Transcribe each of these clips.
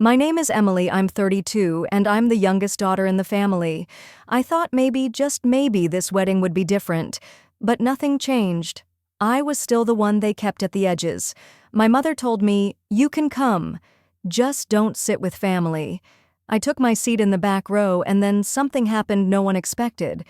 My name is Emily, I'm 32, and I'm the youngest daughter in the family. I thought maybe, just maybe, this wedding would be different. But nothing changed. I was still the one they kept at the edges. My mother told me, "You can come. Just don't sit with family." I took my seat in the back row, and then something happened no one expected.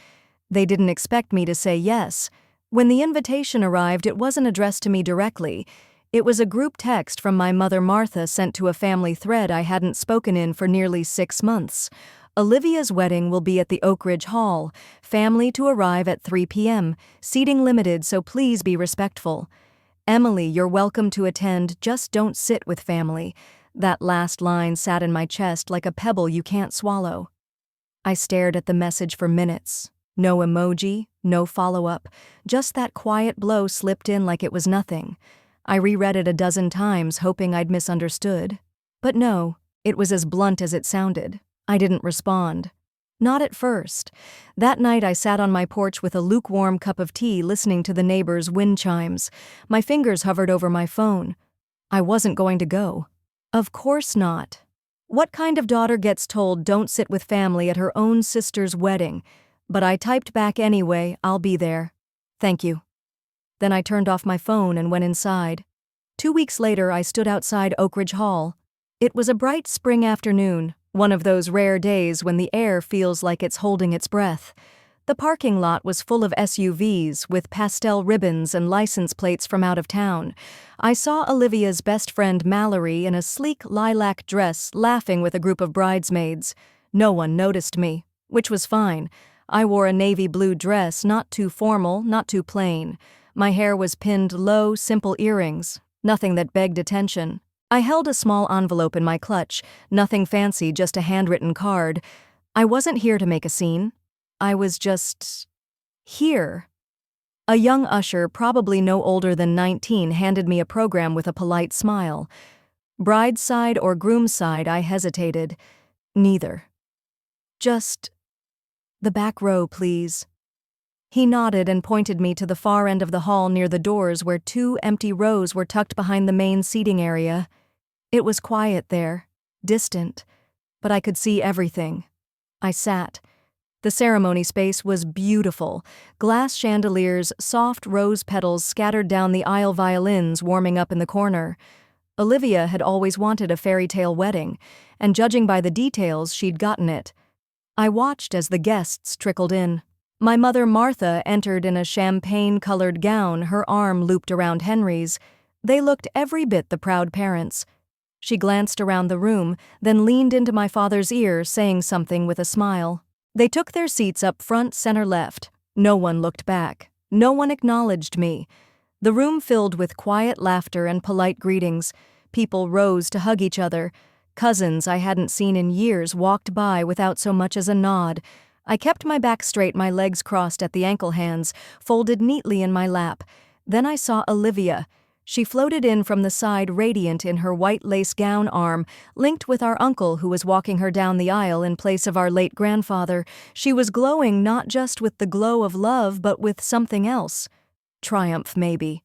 They didn't expect me to say yes. When the invitation arrived, it wasn't addressed to me directly. It was a group text from my mother Martha sent to a family thread I hadn't spoken in for nearly 6 months. Olivia's wedding will be at the Oak Ridge Hall. Family to arrive at 3 p.m. Seating limited, so please be respectful. Emily, you're welcome to attend, just don't sit with family. That last line sat in my chest like a pebble you can't swallow. I stared at the message for minutes. No emoji, no follow-up, just that quiet blow slipped in like it was nothing. I reread it a dozen times, hoping I'd misunderstood. But no, it was as blunt as it sounded. I didn't respond. Not at first. That night I sat on my porch with a lukewarm cup of tea listening to the neighbors' wind chimes. My fingers hovered over my phone. I wasn't going to go. Of course not. What kind of daughter gets told don't sit with family at her own sister's wedding? But I typed back anyway, I'll be there. Thank you. Then I turned off my phone and went inside. 2 weeks later, I stood outside Oak Ridge Hall. It was a bright spring afternoon, one of those rare days when the air feels like it's holding its breath. The parking lot was full of SUVs with pastel ribbons and license plates from out of town. I saw Olivia's best friend Mallory in a sleek lilac dress laughing with a group of bridesmaids. No one noticed me, which was fine. I wore a navy blue dress, not too formal, not too plain. My hair was pinned low, simple earrings, nothing that begged attention. I held a small envelope in my clutch, nothing fancy, just a handwritten card. I wasn't here to make a scene. I was just here. A young usher, probably no older than 19, handed me a program with a polite smile. Bride's side or groom's side, I hesitated. Neither. Just the back row, please. He nodded and pointed me to the far end of the hall near the doors where 2 empty rows were tucked behind the main seating area. It was quiet there, distant, but I could see everything. I sat. The ceremony space was beautiful. Glass chandeliers, soft rose petals scattered down the aisle, violins warming up in the corner. Olivia had always wanted a fairy tale wedding, and judging by the details, she'd gotten it. I watched as the guests trickled in. My mother Martha entered in a champagne-colored gown, her arm looped around Henry's. They looked every bit the proud parents. She glanced around the room, then leaned into my father's ear, saying something with a smile. They took their seats up front, center left. No one looked back. No one acknowledged me. The room filled with quiet laughter and polite greetings. People rose to hug each other. Cousins I hadn't seen in years walked by without so much as a nod. I kept my back straight, my legs crossed at the ankle hands, folded neatly in my lap. Then I saw Olivia. She floated in from the side, radiant in her white lace gown, arm linked with our uncle who was walking her down the aisle in place of our late grandfather. She was glowing not just with the glow of love, but with something else. Triumph, maybe.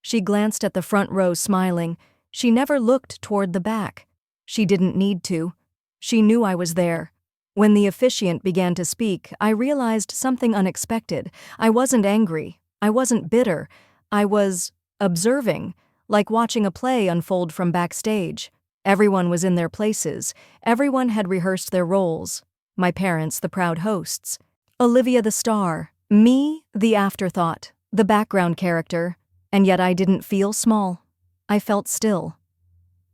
She glanced at the front row, smiling. She never looked toward the back. She didn't need to. She knew I was there. When the officiant began to speak, I realized something unexpected. I wasn't angry. I wasn't bitter. I was observing, like watching a play unfold from backstage. Everyone was in their places. Everyone had rehearsed their roles. My parents, the proud hosts. Olivia, the star. Me, the afterthought, the background character. And yet I didn't feel small. I felt still.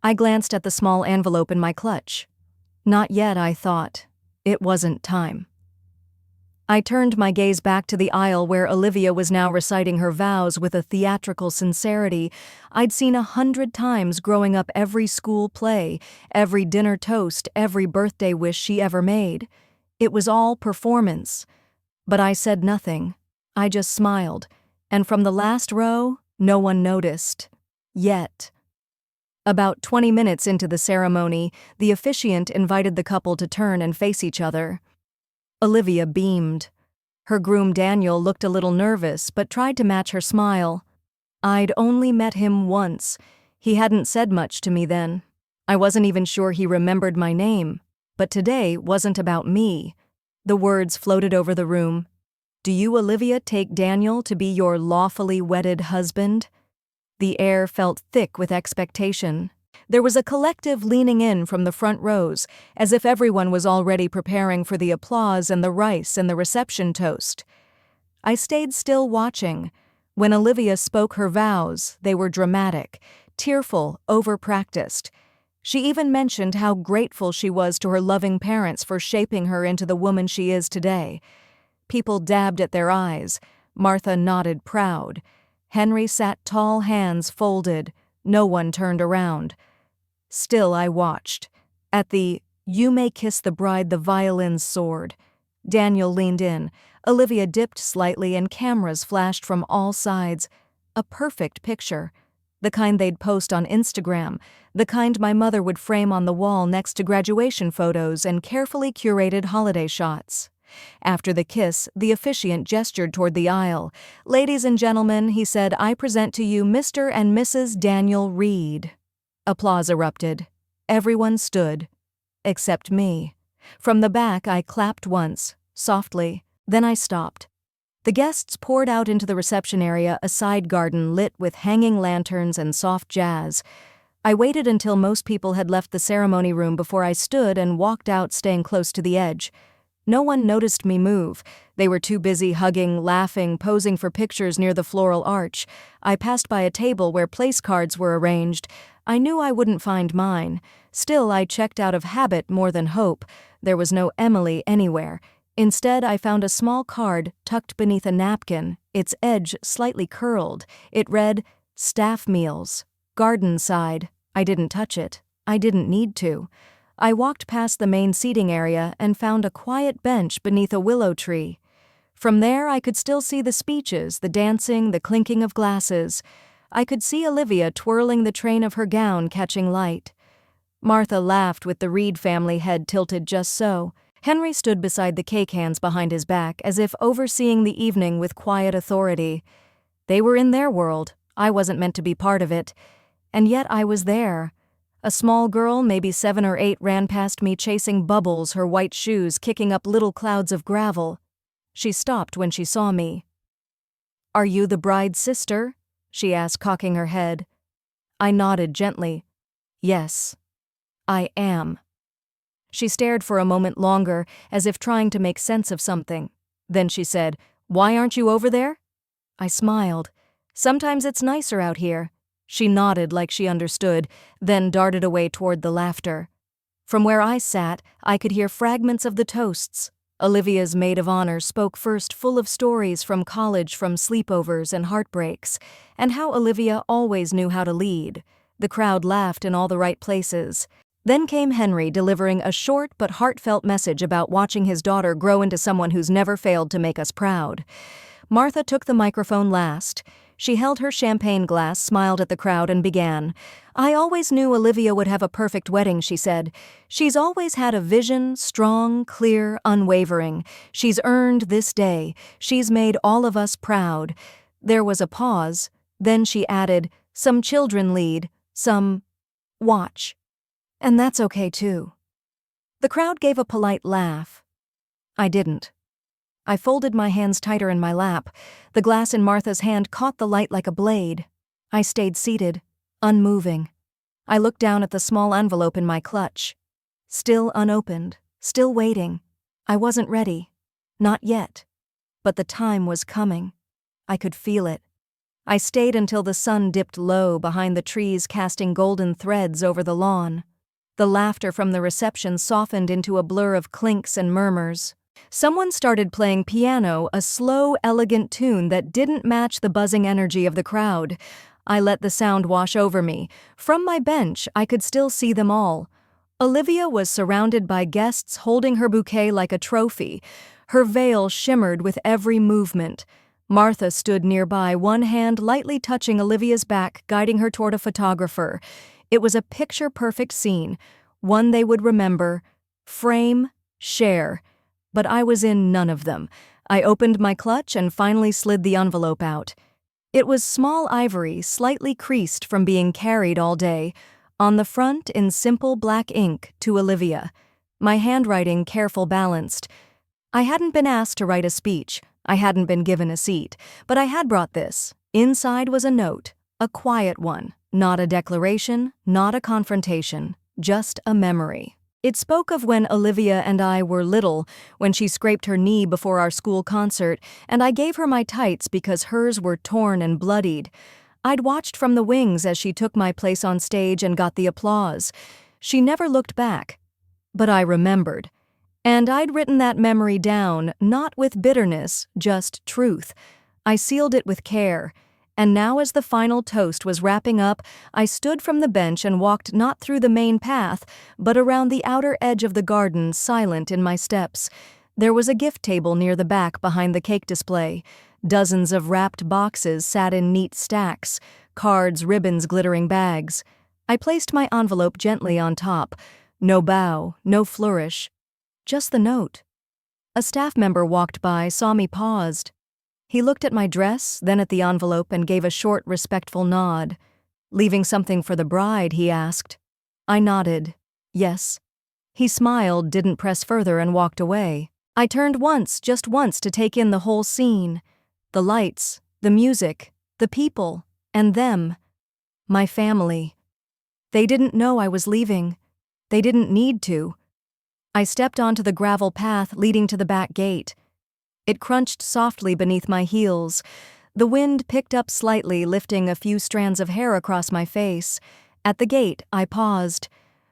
I glanced at the small envelope in my clutch. Not yet, I thought. It wasn't time. I turned my gaze back to the aisle where Olivia was now reciting her vows with a theatrical sincerity I'd seen 100 times growing up. Every school play, every dinner toast, every birthday wish she ever made. It was all performance. But I said nothing. I just smiled. And from the last row, no one noticed. Yet. About 20 minutes into the ceremony, the officiant invited the couple to turn and face each other. Olivia beamed. Her groom Daniel looked a little nervous but tried to match her smile. I'd only met him once. He hadn't said much to me then. I wasn't even sure he remembered my name. But today wasn't about me. The words floated over the room. "Do you, Olivia, take Daniel to be your lawfully wedded husband?" The air felt thick with expectation. There was a collective leaning in from the front rows, as if everyone was already preparing for the applause and the rice and the reception toast. I stayed still watching. When Olivia spoke her vows, they were dramatic, tearful, over-practiced. She even mentioned how grateful she was to her loving parents for shaping her into the woman she is today. People dabbed at their eyes. Martha nodded proud. Henry sat tall, hands folded. No one turned around. Still I watched. At the "You may kiss the bride," the violins soared. Daniel leaned in. Olivia dipped slightly and cameras flashed from all sides. A perfect picture. The kind they'd post on Instagram, the kind my mother would frame on the wall next to graduation photos and carefully curated holiday shots. After the kiss, the officiant gestured toward the aisle. "Ladies and gentlemen," he said, "I present to you Mr. and Mrs. Daniel Reed." Applause erupted. Everyone stood. Except me. From the back, I clapped once, softly. Then I stopped. The guests poured out into the reception area, a side garden lit with hanging lanterns and soft jazz. I waited until most people had left the ceremony room before I stood and walked out, staying close to the edge. No one noticed me move. They were too busy hugging, laughing, posing for pictures near the floral arch. I passed by a table where place cards were arranged. I knew I wouldn't find mine. Still, I checked out of habit more than hope. There was no Emily anywhere. Instead, I found a small card tucked beneath a napkin, its edge slightly curled. It read, "Staff meals. Garden side." I didn't touch it. I didn't need to. I walked past the main seating area and found a quiet bench beneath a willow tree. From there, I could still see the speeches, the dancing, the clinking of glasses. I could see Olivia twirling the train of her gown, catching light. Martha laughed with the Reed family head tilted just so. Henry stood beside the cake, hands behind his back, as if overseeing the evening with quiet authority. They were in their world. I wasn't meant to be part of it. And yet I was there. A small girl, maybe 7 or 8, ran past me chasing bubbles, her white shoes kicking up little clouds of gravel. She stopped when she saw me. "Are you the bride's sister?" she asked, cocking her head. I nodded gently. "Yes, I am." She stared for a moment longer, as if trying to make sense of something. Then she said, "Why aren't you over there?" I smiled. "Sometimes it's nicer out here." She nodded like she understood, then darted away toward the laughter. From where I sat, I could hear fragments of the toasts. Olivia's maid of honor spoke first, full of stories from college, from sleepovers and heartbreaks, and how Olivia always knew how to lead. The crowd laughed in all the right places. Then came Henry, delivering a short but heartfelt message about watching his daughter grow into someone who's never failed to make us proud. Martha took the microphone last. She held her champagne glass, smiled at the crowd, and began. "I always knew Olivia would have a perfect wedding," she said. "She's always had a vision, strong, clear, unwavering. She's earned this day. She's made all of us proud." There was a pause. Then she added, "Some children lead, some watch. And that's okay too." The crowd gave a polite laugh. I didn't. I folded my hands tighter in my lap. The glass in Martha's hand caught the light like a blade. I stayed seated, unmoving. I looked down at the small envelope in my clutch. Still unopened, still waiting. I wasn't ready. Not yet. But the time was coming. I could feel it. I stayed until the sun dipped low behind the trees, casting golden threads over the lawn. The laughter from the reception softened into a blur of clinks and murmurs. Someone started playing piano, a slow, elegant tune that didn't match the buzzing energy of the crowd. I let the sound wash over me. From my bench, I could still see them all. Olivia was surrounded by guests, holding her bouquet like a trophy. Her veil shimmered with every movement. Martha stood nearby, one hand lightly touching Olivia's back, guiding her toward a photographer. It was a picture-perfect scene, one they would remember, frame, share. But I was in none of them. I opened my clutch and finally slid the envelope out. It was small ivory, slightly creased from being carried all day. On the front, in simple black ink, to Olivia. My handwriting careful balanced. I hadn't been asked to write a speech. I hadn't been given a seat. But I had brought this. Inside was a note. A quiet one. Not a declaration, not a confrontation. Just a memory. It spoke of when Olivia and I were little, when she scraped her knee before our school concert, and I gave her my tights because hers were torn and bloodied. I'd watched from the wings as she took my place on stage and got the applause. She never looked back. But I remembered. And I'd written that memory down, not with bitterness, just truth. I sealed it with care. And now as the final toast was wrapping up, I stood from the bench and walked not through the main path, but around the outer edge of the garden, silent in my steps. There was a gift table near the back behind the cake display. Dozens of wrapped boxes sat in neat stacks, cards, ribbons, glittering bags. I placed my envelope gently on top. No bow, no flourish. Just the note. A staff member walked by, saw me paused. He looked at my dress, then at the envelope, and gave a short, respectful nod. Leaving something for the bride, he asked. I nodded. Yes. He smiled, didn't press further, and walked away. I turned once, just once, to take in the whole scene. The lights, the music, the people, and them. My family. They didn't know I was leaving. They didn't need to. I stepped onto the gravel path leading to the back gate. It crunched softly beneath my heels. The wind picked up slightly, lifting a few strands of hair across my face. At the gate, I paused.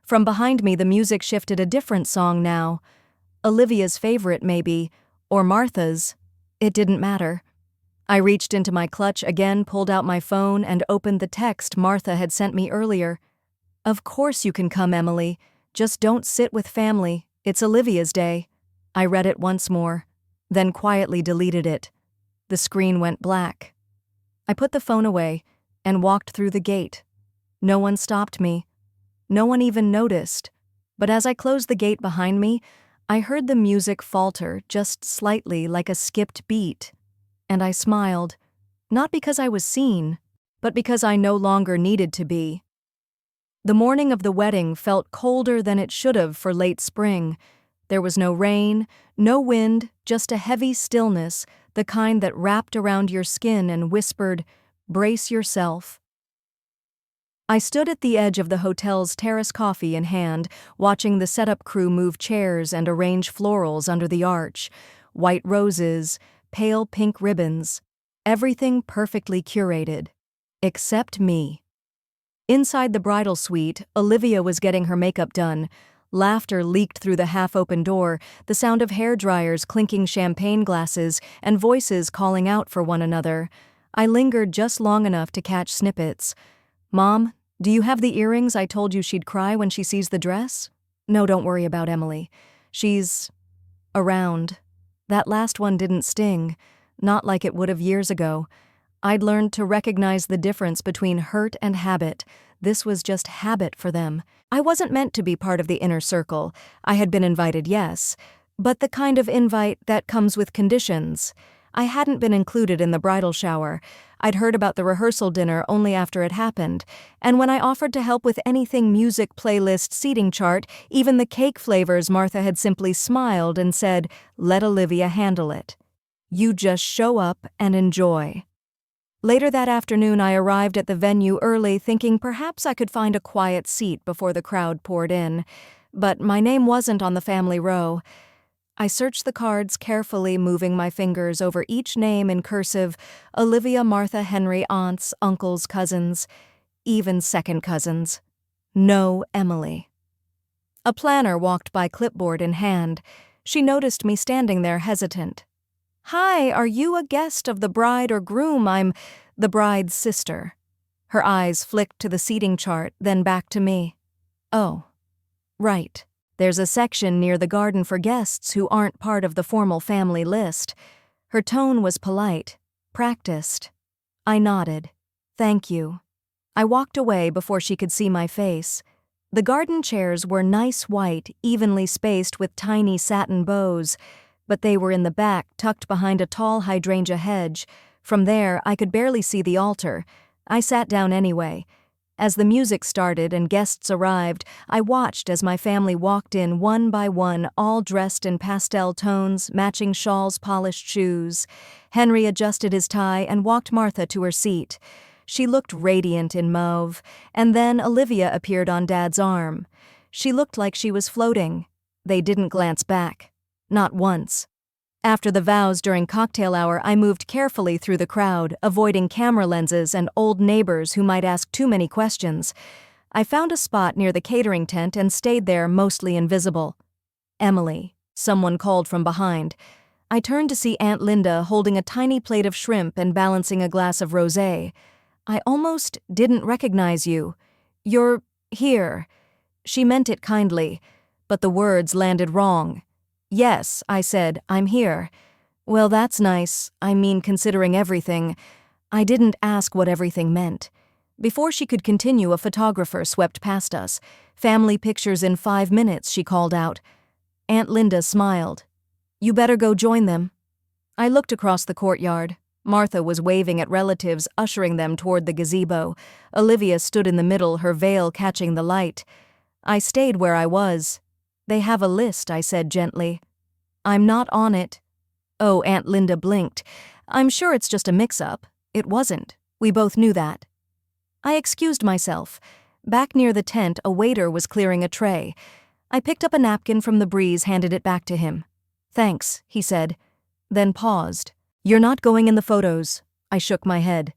From behind me, the music shifted, a different song now. Olivia's favorite, maybe, or Martha's. It didn't matter. I reached into my clutch again, pulled out my phone, and opened the text Martha had sent me earlier. Of course you can come, Emily. Just don't sit with family. It's Olivia's day. I read it once more, then quietly deleted it. The screen went black. I put the phone away and walked through the gate. No one stopped me. No one even noticed. But as I closed the gate behind me, I heard the music falter just slightly, like a skipped beat. And I smiled, not because I was seen, but because I no longer needed to be. The morning of the wedding felt colder than it should have for late spring. There was no rain, no wind, just a heavy stillness, the kind that wrapped around your skin and whispered, "Brace yourself." I stood at the edge of the hotel's terrace, coffee in hand, watching the setup crew move chairs and arrange florals under the arch. White roses, pale pink ribbons, everything perfectly curated. Except me. Inside the bridal suite, Olivia was getting her makeup done. Laughter leaked through the half-open door, the sound of hairdryers clinking champagne glasses, and voices calling out for one another. I lingered just long enough to catch snippets. "Mom, do you have the earrings I told you she'd cry when she sees the dress?" "No, don't worry about Emily. She's around." That last one didn't sting, not like it would have years ago. I'd learned to recognize the difference between hurt and habit. This was just habit for them. I wasn't meant to be part of the inner circle. I had been invited, yes, but the kind of invite that comes with conditions. I hadn't been included in the bridal shower. I'd heard about the rehearsal dinner only after it happened, and when I offered to help with anything music, playlist, seating chart, even the cake flavors, Martha had simply smiled and said, "Let Olivia handle it. You just show up and enjoy." Later that afternoon, I arrived at the venue early, thinking perhaps I could find a quiet seat before the crowd poured in. But my name wasn't on the family row. I searched the cards carefully, moving my fingers over each name in cursive: Olivia, Martha, Henry, aunts, uncles, cousins, even second cousins. No Emily. A planner walked by, clipboard in hand. She noticed me standing there, hesitant. "Hi, are you a guest of the bride or groom? I'm the bride's sister." Her eyes flicked to the seating chart, then back to me. "Oh, right. There's a section near the garden for guests who aren't part of the formal family list." Her tone was polite, practiced. I nodded. "Thank you." I walked away before she could see my face. The garden chairs were nice white, evenly spaced with tiny satin bows, but they were in the back, tucked behind a tall hydrangea hedge. From there, I could barely see the altar. I sat down anyway. As the music started and guests arrived, I watched as my family walked in one by one, all dressed in pastel tones, matching shawls, polished shoes. Henry adjusted his tie and walked Martha to her seat. She looked radiant in mauve, and then Olivia appeared on Dad's arm. She looked like she was floating. They didn't glance back. Not once. After the vows during cocktail hour, I moved carefully through the crowd, avoiding camera lenses and old neighbors who might ask too many questions. I found a spot near the catering tent and stayed there, mostly invisible. "Emily," someone called from behind. I turned to see Aunt Linda holding a tiny plate of shrimp and balancing a glass of rosé. "I almost didn't recognize you. You're here." She meant it kindly, but the words landed wrong. "Yes," I said, "I'm here." "Well, that's nice. I mean, considering everything." I didn't ask what everything meant. Before she could continue, a photographer swept past us. "Family pictures in 5 minutes," she called out. Aunt Linda smiled. "You better go join them." I looked across the courtyard. Martha was waving at relatives, ushering them toward the gazebo. Olivia stood in the middle, her veil catching the light. I stayed where I was. "They have a list," I said gently. "I'm not on it." "Oh," Aunt Linda blinked. "I'm sure it's just a mix-up." It wasn't. We both knew that. I excused myself. Back near the tent, a waiter was clearing a tray. I picked up a napkin from the breeze, handed it back to him. "Thanks," he said, then paused. "You're not going in the photos." I shook my head.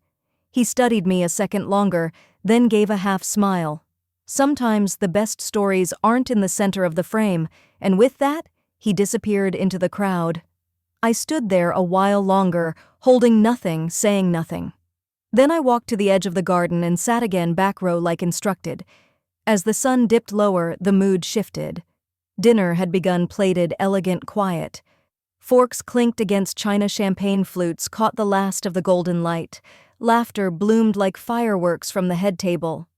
He studied me a second longer, then gave a half smile. "Sometimes the best stories aren't in the center of the frame," and with that, he disappeared into the crowd. I stood there a while longer, holding nothing, saying nothing. Then I walked to the edge of the garden and sat again, back row like instructed. As the sun dipped lower, the mood shifted. Dinner had begun, plated, elegant, quiet. Forks clinked against china champagne flutes, caught the last of the golden light. Laughter bloomed like fireworks from the head table.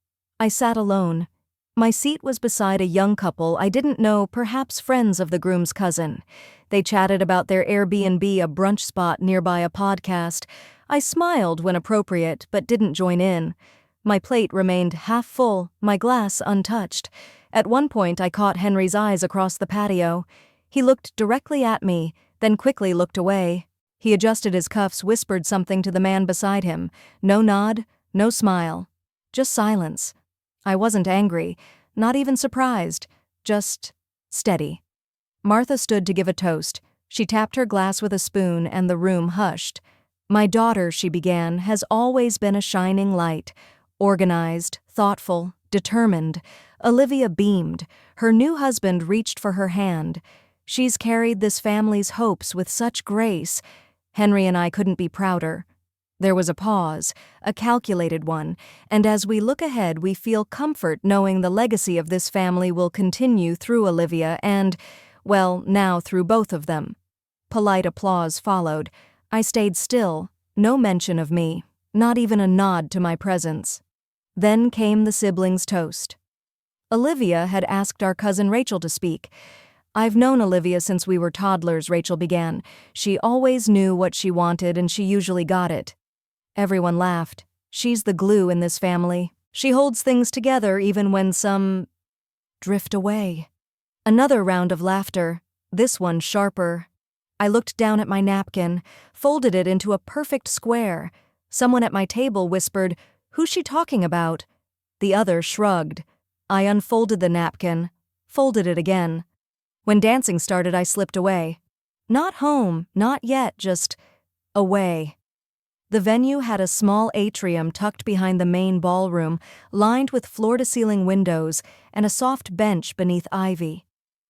I sat alone. My seat was beside a young couple I didn't know, perhaps friends of the groom's cousin. They chatted about their Airbnb, a brunch spot nearby, a podcast. I smiled when appropriate, but didn't join in. My plate remained half full, my glass untouched. At one point, I caught Henry's eyes across the patio. He looked directly at me, then quickly looked away. He adjusted his cuffs, whispered something to the man beside him. No nod, no smile. Just silence. I wasn't angry, not even surprised, just steady. Martha stood to give a toast. She tapped her glass with a spoon and the room hushed. "My daughter," she began, "has always been a shining light. Organized, thoughtful, determined." Olivia beamed. Her new husband reached for her hand. "She's carried this family's hopes with such grace." Henry and I couldn't be prouder. There was a pause, a calculated one, and as we look ahead, we feel comfort knowing the legacy of this family will continue through Olivia and, well, now through both of them. Polite applause followed. I stayed still, no mention of me, not even a nod to my presence. Then came the siblings' toast. Olivia had asked our cousin Rachel to speak. "I've known Olivia since we were toddlers," Rachel began. "She always knew what she wanted and she usually got it." Everyone laughed. "She's the glue in this family. She holds things together even when some drift away." Another round of laughter, this one sharper. I looked down at my napkin, folded it into a perfect square. Someone at my table whispered, "Who's she talking about?" The other shrugged. I unfolded the napkin, folded it again. When dancing started, I slipped away. Not home, not yet, just away. The venue had a small atrium tucked behind the main ballroom, lined with floor-to-ceiling windows and a soft bench beneath ivy.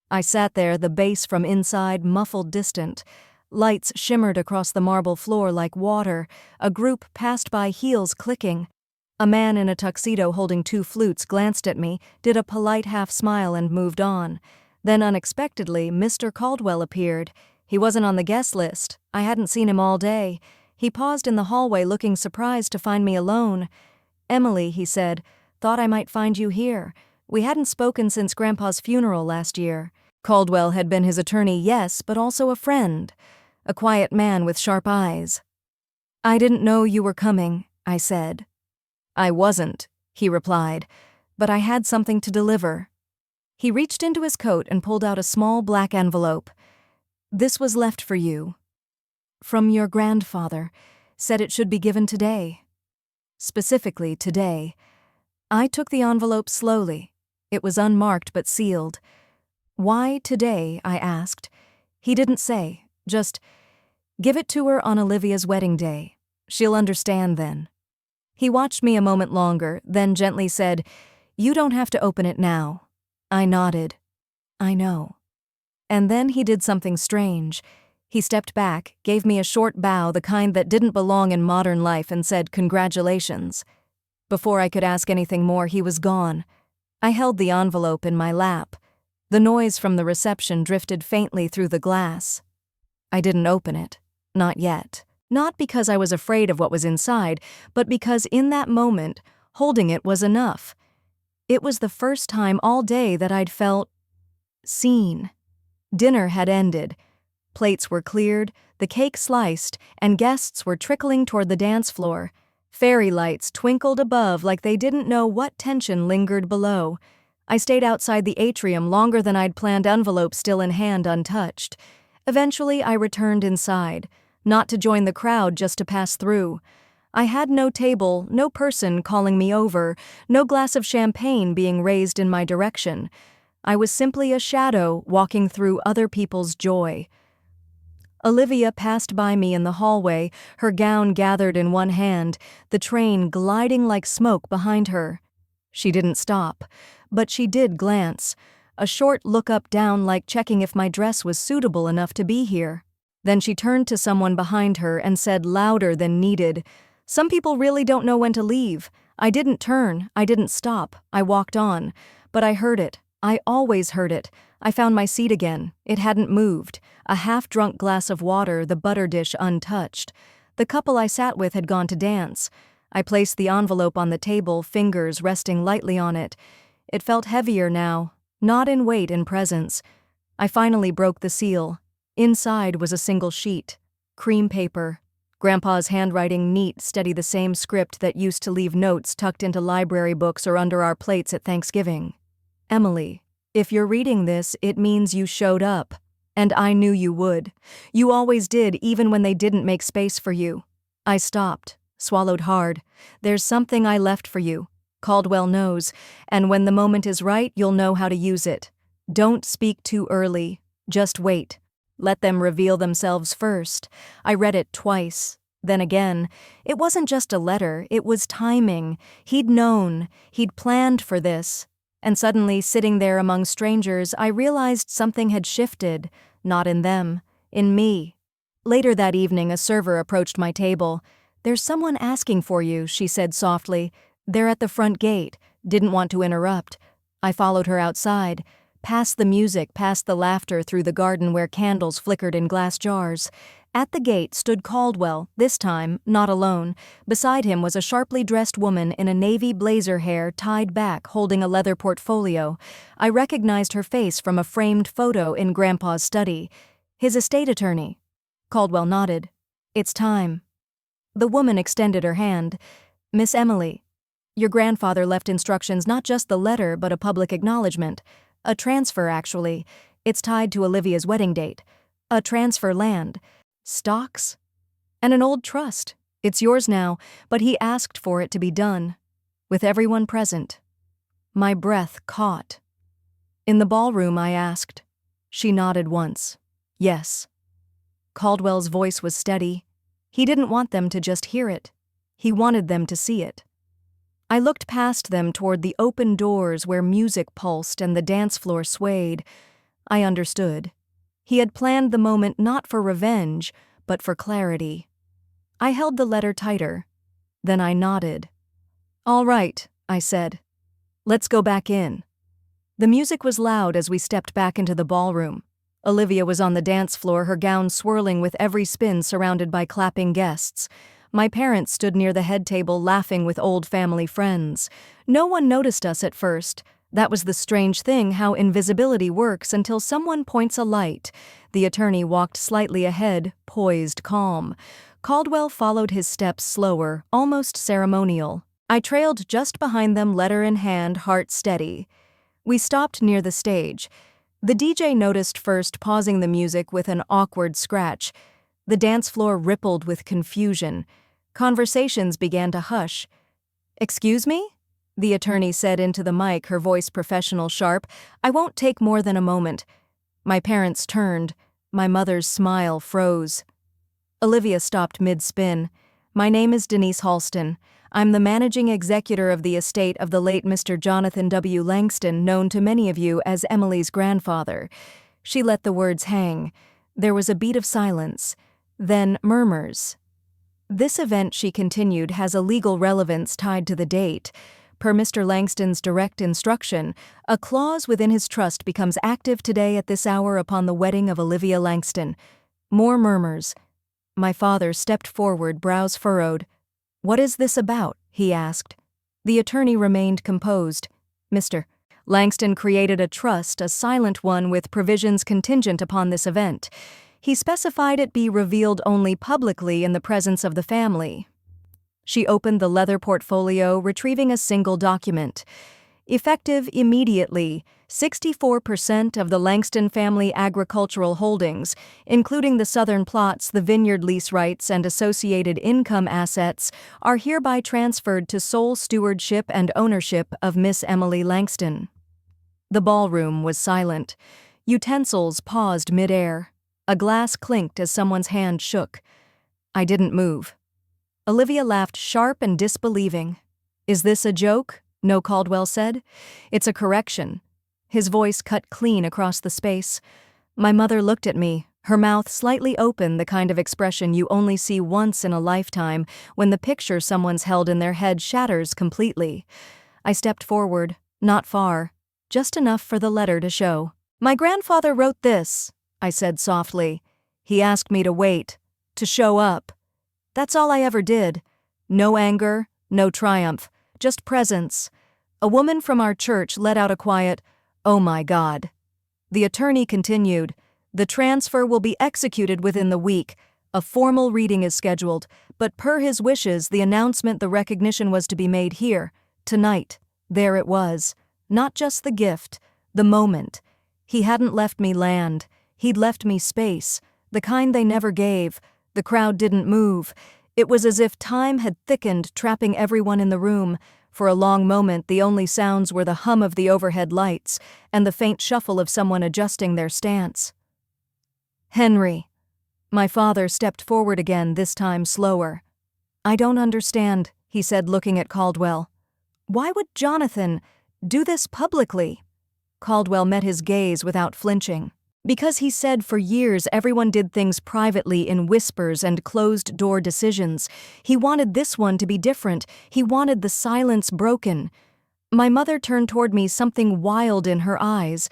I sat there, the bass from inside muffled, distant. Lights shimmered across the marble floor like water. A group passed by, heels clicking. A man in a tuxedo holding 2 flutes glanced at me, did a polite half smile and moved on. Then unexpectedly, Mr. Caldwell appeared. He wasn't on the guest list. I hadn't seen him all day. He paused in the hallway, looking surprised to find me alone. "Emily," he said, "thought I might find you here. We hadn't spoken since Grandpa's funeral last year." Caldwell had been his attorney, yes, but also a friend. A quiet man with sharp eyes. "I didn't know you were coming," I said. "I wasn't," he replied, but I had something to deliver. He reached into his coat and pulled out a small black envelope. This was left for you. From your grandfather. Said it should be given today. Specifically today. I took the envelope slowly. It was unmarked but sealed. Why today? I asked. He didn't say, just, give it to her on Olivia's wedding day. She'll understand then. He watched me a moment longer, then gently said, You don't have to open it now. I nodded. I know. And then he did something strange. He stepped back, gave me a short bow, the kind that didn't belong in modern life, and said, Congratulations. Before I could ask anything more, he was gone. I held the envelope in my lap. The noise from the reception drifted faintly through the glass. I didn't open it. Not yet. Not because I was afraid of what was inside, but because in that moment, holding it was enough. It was the first time all day that I'd felt seen. Dinner had ended. Plates were cleared, the cake sliced, and guests were trickling toward the dance floor. Fairy lights twinkled above like they didn't know what tension lingered below. I stayed outside the atrium longer than I'd planned, envelope still in hand, untouched. Eventually, I returned inside, not to join the crowd, just to pass through. I had no table, no person calling me over, no glass of champagne being raised in my direction. I was simply a shadow walking through other people's joy. Olivia passed by me in the hallway, her gown gathered in one hand, the train gliding like smoke behind her. She didn't stop, but she did glance, a short look up down like checking if my dress was suitable enough to be here. Then she turned to someone behind her and said louder than needed, Some people really don't know when to leave. I didn't turn, I didn't stop, I walked on. But I heard it. I always heard it. I found my seat again. It hadn't moved. A half-drunk glass of water, the butter dish untouched. The couple I sat with had gone to dance. I placed the envelope on the table, fingers resting lightly on it. It felt heavier now, not in weight, in presence. I finally broke the seal. Inside was a single sheet. Cream paper. Grandpa's handwriting, neat, steady, the same script that used to leave notes tucked into library books or under our plates at Thanksgiving. Emily, if you're reading this, it means you showed up. And I knew you would. You always did, even when they didn't make space for you. I stopped, swallowed hard. There's something I left for you. Caldwell knows, and when the moment is right, you'll know how to use it. Don't speak too early. Just wait. Let them reveal themselves first. I read it twice. Then again. It wasn't just a letter, it was timing. He'd known. He'd planned for this. And suddenly, sitting there among strangers, I realized something had shifted. Not in them. In me. Later that evening, a server approached my table. There's someone asking for you, she said softly. They're at the front gate. Didn't want to interrupt. I followed her outside. Past the music, past the laughter, through the garden where candles flickered in glass jars. At the gate stood Caldwell, this time not alone. Beside him was a sharply dressed woman in a navy blazer, hair tied back, holding a leather portfolio. I recognized her face from a framed photo in Grandpa's study. His estate attorney. Caldwell nodded. It's time. The woman extended her hand. Miss Emily, your grandfather left instructions, not just the letter, but a public acknowledgement. A transfer, actually. It's tied to Olivia's wedding date. A transfer land. Stocks? And an old trust. It's yours now, but he asked for it to be done. With everyone present. My breath caught. In the ballroom, I asked. She nodded once. Yes. Caldwell's voice was steady. He didn't want them to just hear it. He wanted them to see it. I looked past them toward the open doors where music pulsed and the dance floor swayed. I understood. He had planned the moment not for revenge, but for clarity. I held the letter tighter. Then I nodded. All right, I said. Let's go back in. The music was loud as we stepped back into the ballroom. Olivia was on the dance floor, her gown swirling with every spin, surrounded by clapping guests. My parents stood near the head table laughing with old family friends. No one noticed us at first. That was the strange thing, how invisibility works, until someone points a light. The attorney walked slightly ahead, poised, calm. Caldwell followed his steps slower, almost ceremonial. I trailed just behind them, letter in hand, heart steady. We stopped near the stage. The DJ noticed first, pausing the music with an awkward scratch. The dance floor rippled with confusion. Conversations began to hush. "Excuse me?" the attorney said into the mic, her voice professional, sharp. "I won't take more than a moment." My parents turned. My mother's smile froze. Olivia stopped mid-spin. "My name is Denise Halston. I'm the managing executor of the estate of the late Mr. Jonathan W. Langston, known to many of you as Emily's grandfather." She let the words hang. There was a beat of silence. Then murmurs. "This event," she continued, "has a legal relevance tied to the date. Per Mr. Langston's direct instruction, a clause within his trust becomes active today at this hour upon the wedding of Olivia Langston." More murmurs. My father stepped forward, brows furrowed. "What is this about?" he asked. The attorney remained composed. "Mr. Langston created a trust, a silent one with provisions contingent upon this event. He specified it be revealed only publicly in the presence of the family." She opened the leather portfolio, retrieving a single document. "Effective immediately, 64% of the Langston family agricultural holdings, including the southern plots, the vineyard lease rights, and associated income assets, are hereby transferred to sole stewardship and ownership of Miss Emily Langston." The ballroom was silent. Utensils paused mid-air. A glass clinked as someone's hand shook. I didn't move. Olivia laughed, sharp and disbelieving. "Is this a joke?" No, Caldwell said. "It's a correction." His voice cut clean across the space. My mother looked at me, her mouth slightly open, the kind of expression you only see once in a lifetime when the picture someone's held in their head shatters completely. I stepped forward, not far, just enough for the letter to show. "My grandfather wrote this," I said softly. "He asked me to wait, to show up. That's all I ever did. No anger, no triumph. Just presence." A woman from our church let out a quiet, "Oh my God." The attorney continued, "The transfer will be executed within the week. A formal reading is scheduled, but per his wishes, the announcement the recognition was to be made here, tonight." There it was. Not just the gift, the moment. He hadn't left me land. He'd left me space, the kind they never gave. The crowd didn't move. It was as if time had thickened, trapping everyone in the room. For a long moment, the only sounds were the hum of the overhead lights and the faint shuffle of someone adjusting their stance. "Henry." My father stepped forward again, this time slower. "I don't understand," he said, looking at Caldwell. "Why would Jonathan do this publicly?" Caldwell met his gaze without flinching. "Because he said for years everyone did things privately in whispers and closed-door decisions. He wanted this one to be different. He wanted the silence broken." My mother turned toward me, something wild in her eyes.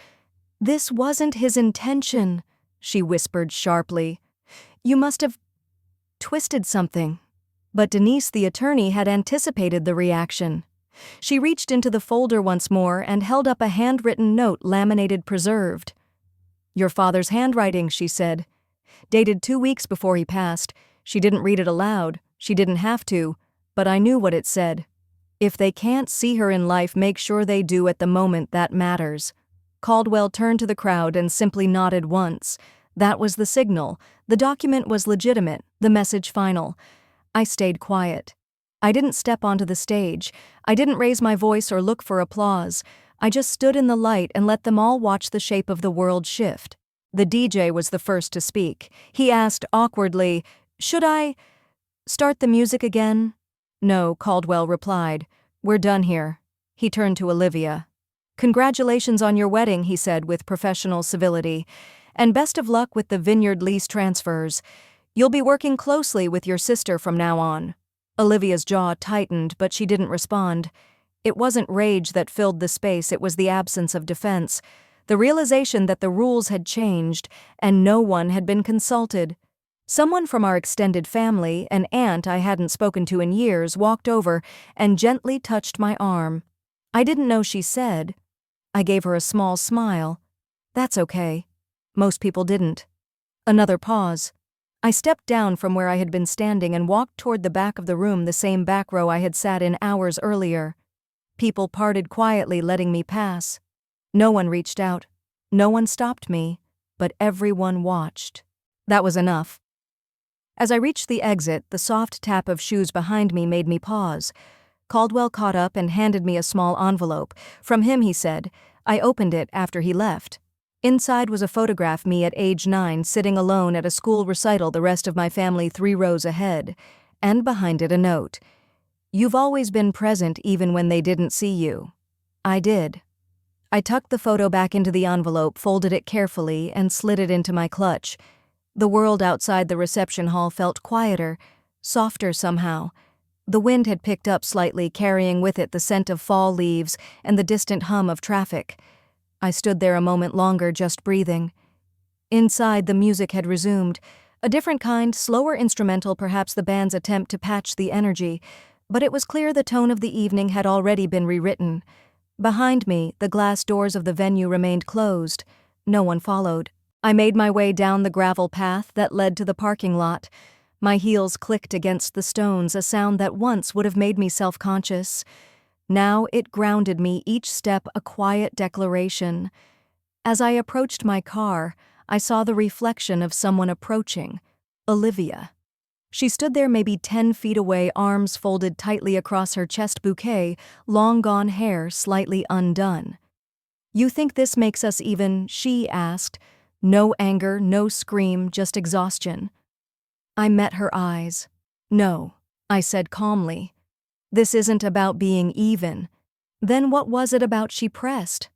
"This wasn't his intention," she whispered sharply. "You must have twisted something." But Denise, the attorney, had anticipated the reaction. She reached into the folder once more and held up a handwritten note, laminated, preserved. "Your father's handwriting," she said. "Dated 2 weeks before he passed. She didn't read it aloud. She didn't have to. But I knew what it said. If they can't see her in life, make sure they do at the moment that matters." Caldwell turned to the crowd and simply nodded once. That was the signal. The document was legitimate, the message final. I stayed quiet. I didn't step onto the stage. I didn't raise my voice or look for applause. I just stood in the light and let them all watch the shape of the world shift. The DJ was the first to speak. He asked awkwardly, "Should I start the music again?" "No," Caldwell replied. "We're done here." He turned to Olivia. "Congratulations on your wedding," he said with professional civility. "And best of luck with the vineyard lease transfers. You'll be working closely with your sister from now on." Olivia's jaw tightened, but she didn't respond. It wasn't rage that filled the space, it was the absence of defense. The realization that the rules had changed, and no one had been consulted. Someone from our extended family, an aunt I hadn't spoken to in years, walked over and gently touched my arm. I didn't know she said. I gave her a small smile. "That's okay." Most people didn't. Another pause. I stepped down from where I had been standing and walked toward the back of the room, the same back row I had sat in hours earlier. People parted quietly, letting me pass. No one reached out. No one stopped me, but everyone watched. That was enough. As I reached the exit, the soft tap of shoes behind me made me pause. Caldwell caught up and handed me a small envelope. From him, he said. I opened it after he left. Inside was a photograph me at age 9 sitting alone at a school recital, the rest of my family 3 rows ahead. And behind it a note. You've always been present even when they didn't see you. I did. I tucked the photo back into the envelope, folded it carefully, and slid it into my clutch. The world outside the reception hall felt quieter, softer somehow. The wind had picked up slightly, carrying with it the scent of fall leaves and the distant hum of traffic. I stood there a moment longer, just breathing. Inside, the music had resumed. A different kind, slower instrumental, perhaps the band's attempt to patch the energy. But it was clear the tone of the evening had already been rewritten. Behind me, the glass doors of the venue remained closed. No one followed. I made my way down the gravel path that led to the parking lot. My heels clicked against the stones, a sound that once would have made me self-conscious. Now it grounded me, each step a quiet declaration. As I approached my car, I saw the reflection of someone approaching. Olivia. She stood there maybe 10 feet away, arms folded tightly across her chest, bouquet, long gone hair slightly undone. You think this makes us even? She asked. No anger, no scream, just exhaustion. I met her eyes. No, I said calmly. This isn't about being even. Then what was it about? She pressed.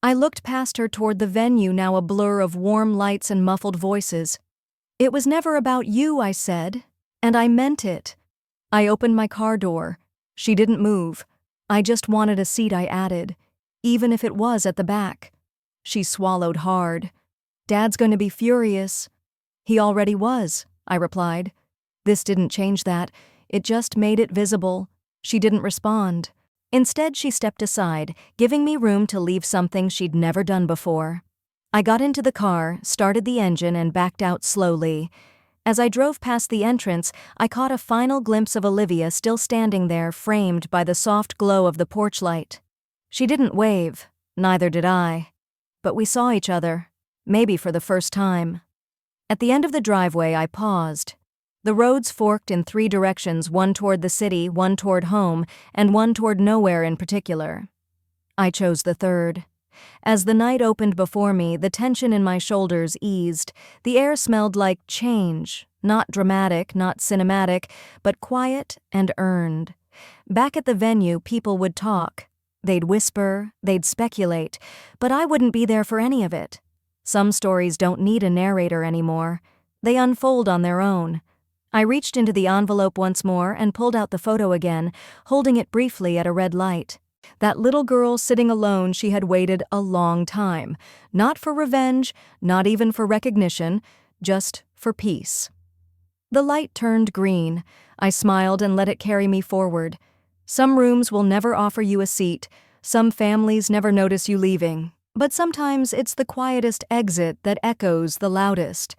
I looked past her toward the venue, now a blur of warm lights and muffled voices. It was never about you, I said, and I meant it. I opened my car door. She didn't move. I just wanted a seat, I added, even if it was at the back. She swallowed hard. Dad's going to be furious. He already was, I replied. This didn't change that. It just made it visible. She didn't respond. Instead, she stepped aside, giving me room to leave, something she'd never done before. I got into the car, started the engine, and backed out slowly. As I drove past the entrance, I caught a final glimpse of Olivia still standing there, framed by the soft glow of the porch light. She didn't wave, neither did I. But we saw each other, maybe for the first time. At the end of the driveway, I paused. The roads forked in 3 directions, one toward the city, one toward home, and one toward nowhere in particular. I chose the third. As the night opened before me, the tension in my shoulders eased. The air smelled like change, not dramatic, not cinematic, but quiet and earned. Back at the venue, people would talk. They'd whisper, they'd speculate, but I wouldn't be there for any of it. Some stories don't need a narrator anymore. They unfold on their own. I reached into the envelope once more and pulled out the photo again, holding it briefly at a red light. That little girl sitting alone, she had waited a long time. Not for revenge, not even for recognition, just for peace. The light turned green. I smiled and let it carry me forward. Some rooms will never offer you a seat. Some families never notice you leaving. But sometimes it's the quietest exit that echoes the loudest.